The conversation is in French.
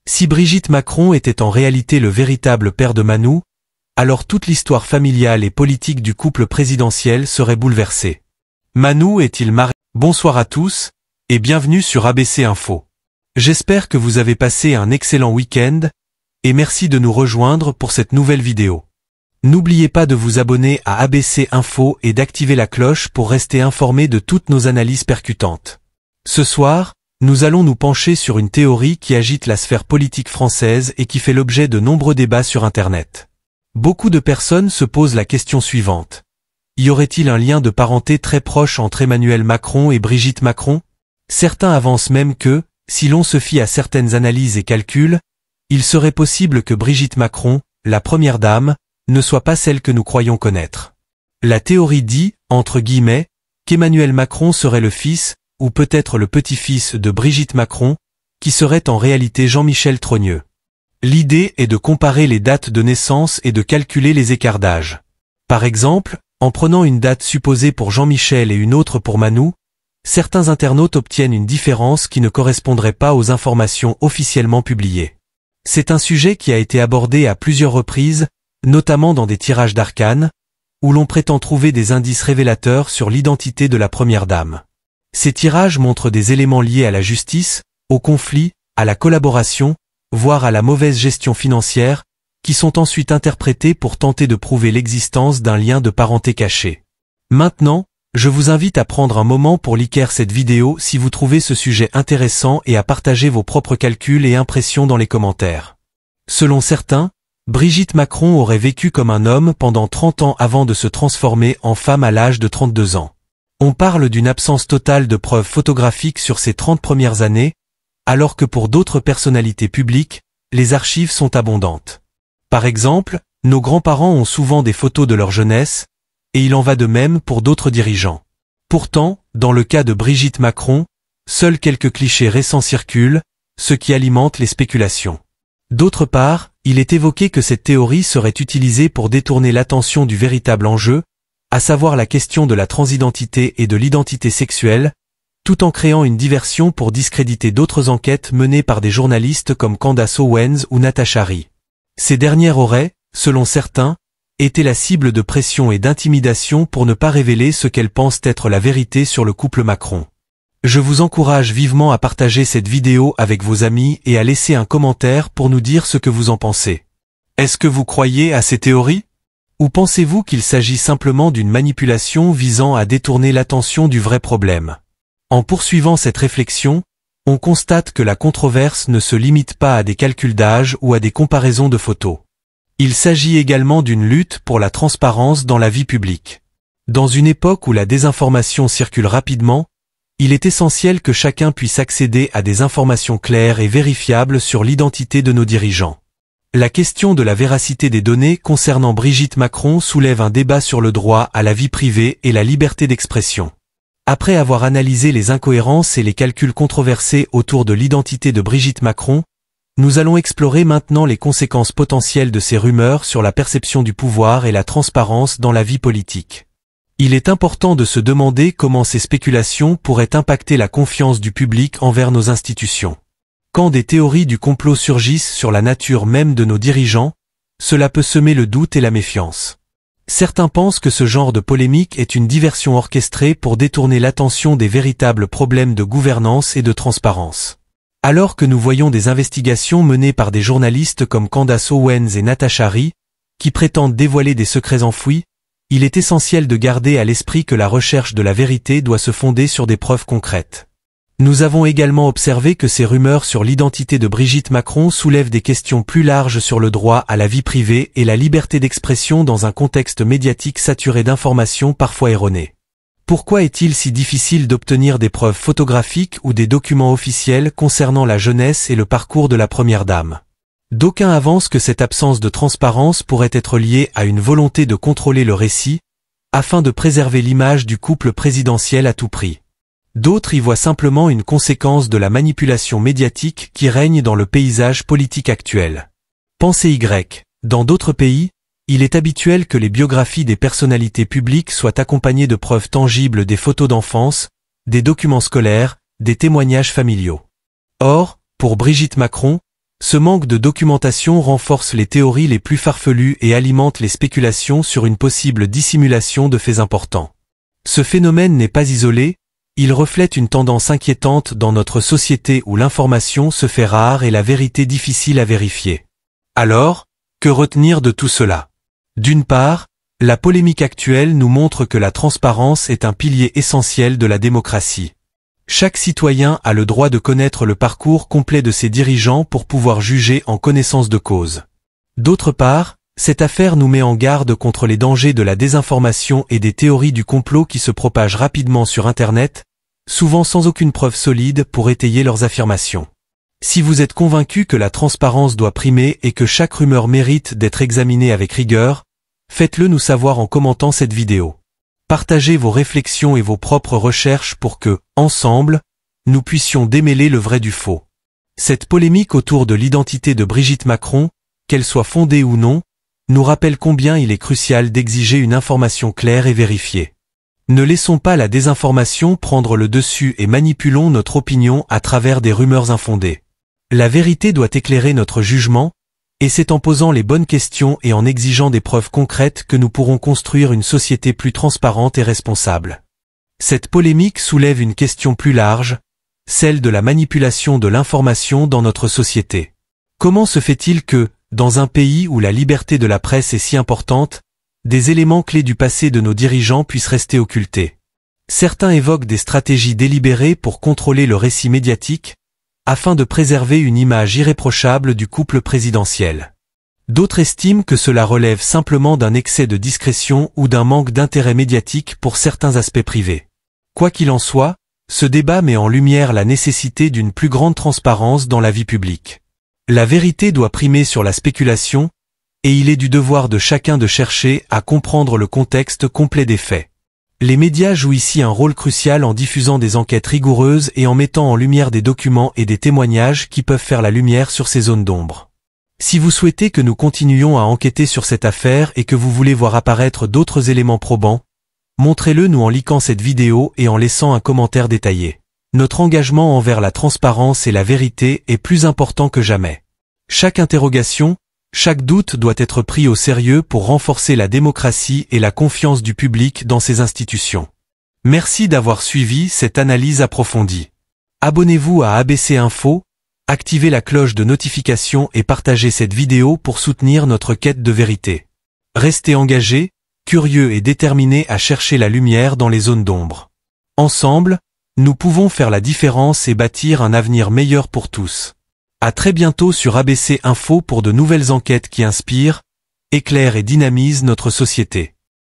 Si Brigitte Macron était en réalité le véritable père de Manu, alors toute l'histoire familiale et politique du couple présidentiel serait bouleversée. Manu est-il marié? Bonsoir à tous, et bienvenue sur ABC Info. J'espère que vous avez passé un excellent week-end, et merci de nous rejoindre pour cette nouvelle vidéo. N'oubliez pas de vous abonner à ABC Info et d'activer la cloche pour rester informé de toutes nos analyses percutantes. Ce soir, nous allons nous pencher sur une théorie qui agite la sphère politique française et qui fait l'objet de nombreux débats sur Internet. Beaucoup de personnes se posent la question suivante. Y aurait-il un lien de parenté très proche entre Emmanuel Macron et Brigitte Macron? Certains avancent même que, si l'on se fie à certaines analyses et calculs, il serait possible que Brigitte Macron, la première dame, ne soit pas celle que nous croyons connaître. La théorie dit, entre guillemets, qu'Emmanuel Macron serait le fils, ou peut-être le petit-fils de Brigitte Macron, qui serait en réalité Jean-Michel Trogneux. L'idée est de comparer les dates de naissance et de calculer les écarts d'âge. Par exemple, en prenant une date supposée pour Jean-Michel et une autre pour Manu, certains internautes obtiennent une différence qui ne correspondrait pas aux informations officiellement publiées. C'est un sujet qui a été abordé à plusieurs reprises, notamment dans des tirages d'arcanes, où l'on prétend trouver des indices révélateurs sur l'identité de la première dame. Ces tirages montrent des éléments liés à la justice, au conflit, à la collaboration, voire à la mauvaise gestion financière, qui sont ensuite interprétés pour tenter de prouver l'existence d'un lien de parenté caché. Maintenant, je vous invite à prendre un moment pour liker cette vidéo si vous trouvez ce sujet intéressant et à partager vos propres calculs et impressions dans les commentaires. Selon certains, Brigitte Macron aurait vécu comme un homme pendant 30 ans avant de se transformer en femme à l'âge de 32 ans. On parle d'une absence totale de preuves photographiques sur ces 30 premières années, alors que pour d'autres personnalités publiques, les archives sont abondantes. Par exemple, nos grands-parents ont souvent des photos de leur jeunesse, et il en va de même pour d'autres dirigeants. Pourtant, dans le cas de Brigitte Macron, seuls quelques clichés récents circulent, ce qui alimente les spéculations. D'autre part, il est évoqué que cette théorie serait utilisée pour détourner l'attention du véritable enjeu, à savoir la question de la transidentité et de l'identité sexuelle, tout en créant une diversion pour discréditer d'autres enquêtes menées par des journalistes comme Candace Owens ou Natacha Rie. Ces dernières auraient, selon certains, été la cible de pression et d'intimidation pour ne pas révéler ce qu'elles pensent être la vérité sur le couple Macron. Je vous encourage vivement à partager cette vidéo avec vos amis et à laisser un commentaire pour nous dire ce que vous en pensez. Est-ce que vous croyez à ces théories? Ou pensez-vous qu'il s'agit simplement d'une manipulation visant à détourner l'attention du vrai problème? En poursuivant cette réflexion, on constate que la controverse ne se limite pas à des calculs d'âge ou à des comparaisons de photos. Il s'agit également d'une lutte pour la transparence dans la vie publique. Dans une époque où la désinformation circule rapidement, il est essentiel que chacun puisse accéder à des informations claires et vérifiables sur l'identité de nos dirigeants. La question de la véracité des données concernant Brigitte Macron soulève un débat sur le droit à la vie privée et la liberté d'expression. Après avoir analysé les incohérences et les calculs controversés autour de l'identité de Brigitte Macron, nous allons explorer maintenant les conséquences potentielles de ces rumeurs sur la perception du pouvoir et la transparence dans la vie politique. Il est important de se demander comment ces spéculations pourraient impacter la confiance du public envers nos institutions. Quand des théories du complot surgissent sur la nature même de nos dirigeants, cela peut semer le doute et la méfiance. Certains pensent que ce genre de polémique est une diversion orchestrée pour détourner l'attention des véritables problèmes de gouvernance et de transparence. Alors que nous voyons des investigations menées par des journalistes comme Candace Owens et Natacha Rie, qui prétendent dévoiler des secrets enfouis, il est essentiel de garder à l'esprit que la recherche de la vérité doit se fonder sur des preuves concrètes. Nous avons également observé que ces rumeurs sur l'identité de Brigitte Macron soulèvent des questions plus larges sur le droit à la vie privée et la liberté d'expression dans un contexte médiatique saturé d'informations parfois erronées. Pourquoi est-il si difficile d'obtenir des preuves photographiques ou des documents officiels concernant la jeunesse et le parcours de la première dame? D'aucuns avancent que cette absence de transparence pourrait être liée à une volonté de contrôler le récit, afin de préserver l'image du couple présidentiel à tout prix. D'autres y voient simplement une conséquence de la manipulation médiatique qui règne dans le paysage politique actuel. Pensez Y. Dans d'autres pays, il est habituel que les biographies des personnalités publiques soient accompagnées de preuves tangibles des photos d'enfance, des documents scolaires, des témoignages familiaux. Or, pour Brigitte Macron, Ce manque de documentation renforce les théories les plus farfelues et alimente les spéculations sur une possible dissimulation de faits importants. Ce phénomène n'est pas isolé, il reflète une tendance inquiétante dans notre société où l'information se fait rare et la vérité difficile à vérifier. Alors, que retenir de tout cela? D'une part, la polémique actuelle nous montre que la transparence est un pilier essentiel de la démocratie. Chaque citoyen a le droit de connaître le parcours complet de ses dirigeants pour pouvoir juger en connaissance de cause. D'autre part, cette affaire nous met en garde contre les dangers de la désinformation et des théories du complot qui se propagent rapidement sur Internet, souvent sans aucune preuve solide pour étayer leurs affirmations. Si vous êtes convaincu que la transparence doit primer et que chaque rumeur mérite d'être examinée avec rigueur, faites-le nous savoir en commentant cette vidéo. Partagez vos réflexions et vos propres recherches pour que, ensemble, nous puissions démêler le vrai du faux. Cette polémique autour de l'identité de Brigitte Macron, qu'elle soit fondée ou non, nous rappelle combien il est crucial d'exiger une information claire et vérifiée. Ne laissons pas la désinformation prendre le dessus et manipulons notre opinion à travers des rumeurs infondées. La vérité doit éclairer notre jugement, et c'est en posant les bonnes questions et en exigeant des preuves concrètes que nous pourrons construire une société plus transparente et responsable. Cette polémique soulève une question plus large, celle de la manipulation de l'information dans notre société. Comment se fait-il que, dans un pays où la liberté de la presse est si importante, des éléments clés du passé de nos dirigeants puissent rester occultés? Certains évoquent des stratégies délibérées pour contrôler le récit médiatique, afin de préserver une image irréprochable du couple présidentiel. D'autres estiment que cela relève simplement d'un excès de discrétion ou d'un manque d'intérêt médiatique pour certains aspects privés. Quoi qu'il en soit, ce débat met en lumière la nécessité d'une plus grande transparence dans la vie publique. La vérité doit primer sur la spéculation, et il est du devoir de chacun de chercher à comprendre le contexte complet des faits. Les médias jouent ici un rôle crucial en diffusant des enquêtes rigoureuses et en mettant en lumière des documents et des témoignages qui peuvent faire la lumière sur ces zones d'ombre. Si vous souhaitez que nous continuions à enquêter sur cette affaire et que vous voulez voir apparaître d'autres éléments probants, montrez-le nous en likant cette vidéo et en laissant un commentaire détaillé. Notre engagement envers la transparence et la vérité est plus important que jamais. Chaque interrogation, chaque doute doit être pris au sérieux pour renforcer la démocratie et la confiance du public dans ces institutions. Merci d'avoir suivi cette analyse approfondie. Abonnez-vous à ABC Info, activez la cloche de notification et partagez cette vidéo pour soutenir notre quête de vérité. Restez engagés, curieux et déterminés à chercher la lumière dans les zones d'ombre. Ensemble, nous pouvons faire la différence et bâtir un avenir meilleur pour tous. À très bientôt sur ABC Info pour de nouvelles enquêtes qui inspirent, éclairent et dynamisent notre société.